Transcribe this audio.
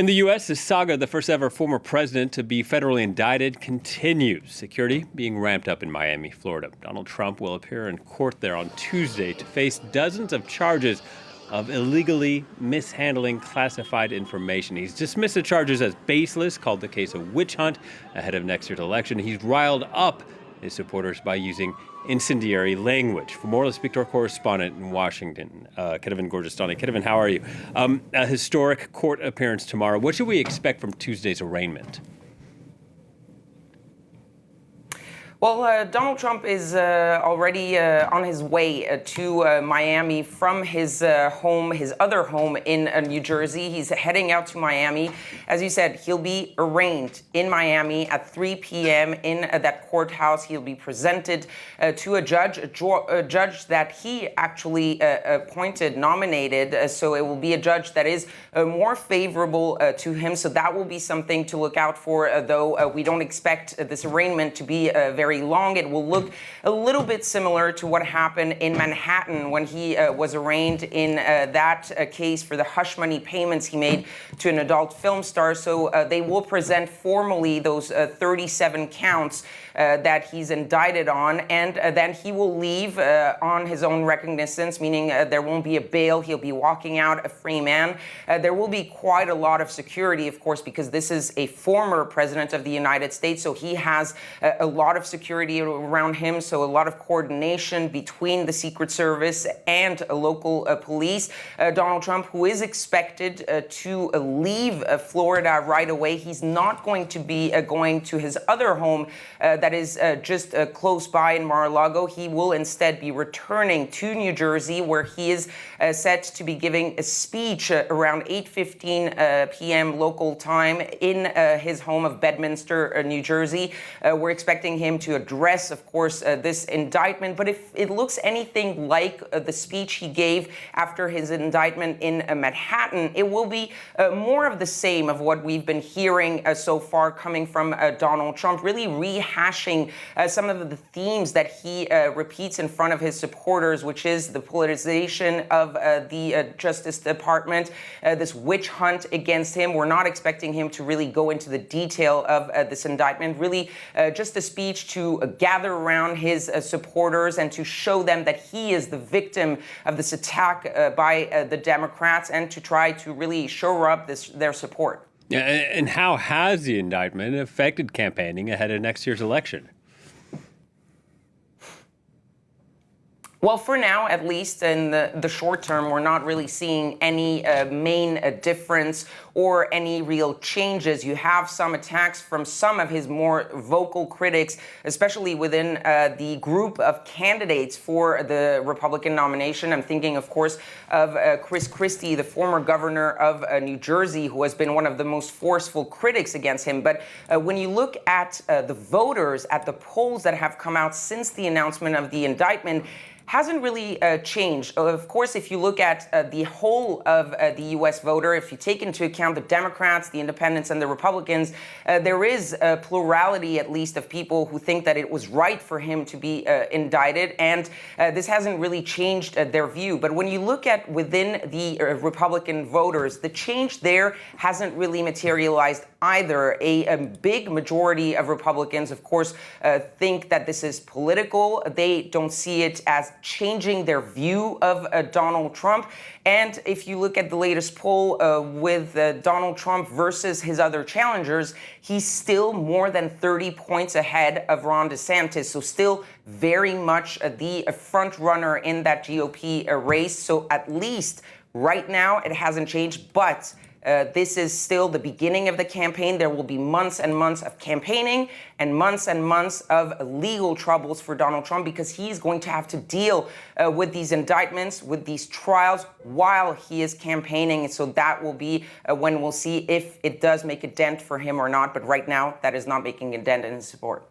In the U.S., the saga of the first ever former president to be federally indicted continues. Security being ramped up in Miami, Florida. Donald Trump will appear in court there on Tuesday to face dozens of charges of illegally mishandling classified information. He's dismissed the charges as baseless, called the case a witch hunt ahead of next year's election. He's riled up his supporters by using incendiary language. For more, let's speak to our correspondent in Washington, Ketevan Gorgestani. Ketevan, how are you? A historic court appearance tomorrow. What should we expect from Tuesday's arraignment? Well, Donald Trump is already on his way to Miami from his home, his other home in New Jersey. He's heading out to Miami. As you said, he'll be arraigned in Miami at 3 p.m. in that courthouse. He'll be presented to a judge that he actually appointed, nominated. So it will be a judge that is more favorable to him. So that will be something to look out for, though we don't expect this arraignment to be very long. It will look a little bit similar to what happened in Manhattan when he was arraigned in that case for the hush money payments he made to an adult film star. So they will present formally those 37 counts that he's indicted on, and then he will leave on his own recognizance, meaning there won't be a bail. He'll be walking out a free man. There will be quite a lot of security, of course, because this is a former president of the United States, so he has a lot of security around him, so a lot of coordination between the Secret Service and local police. Donald Trump, who is expected to leave Florida right away, he's not going to be going to his other home that is just close by in Mar-a-Lago. He will instead be returning to New Jersey, where he is set to be giving a speech around 8:15 p.m. local time in his home of Bedminster, New Jersey. We're expecting him to address, of course, this indictment. But if it looks anything like the speech he gave after his indictment in Manhattan, it will be more of the same of what we've been hearing so far coming from Donald Trump, really rehashing some of the themes that he repeats in front of his supporters, which is the politicization of the Justice Department, this witch hunt against him. We're not expecting him to really go into the detail of this indictment, really just a speech to gather around his supporters and to show them that he is the victim of this attack by the Democrats, and to try to really shore up their support. Yeah, and how has the indictment affected campaigning ahead of next year's election? Well, for now, at least in the short term, we're not really seeing any main difference or any real changes. You have some attacks from some of his more vocal critics, especially within the group of candidates for the Republican nomination. I'm thinking, of course, of Chris Christie, the former governor of New Jersey, who has been one of the most forceful critics against him. But when you look at the voters at the polls that have come out since the announcement of the indictment, hasn't really changed. Of course, if you look at the whole of the U.S. voter, if you take into account the Democrats, the Independents, and the Republicans, there is a plurality, at least, of people who think that it was right for him to be indicted, and this hasn't really changed their view. But when you look at within the Republican voters, the change there hasn't really materialized either. A big majority of Republicans, of course, think that this is political. They don't see it as changing their view of Donald Trump. And if you look at the latest poll with Donald Trump versus his other challengers, he's still more than 30 points ahead of Ron DeSantis. So still very much the front runner in that GOP race. So at least right now it hasn't changed, but this is still the beginning of the campaign. There will be months and months of campaigning and months of legal troubles for Donald Trump, because he's going to have to deal with these indictments, with these trials while he is campaigning. So that will be when we'll see if it does make a dent for him or not. But right now, that is not making a dent in his support.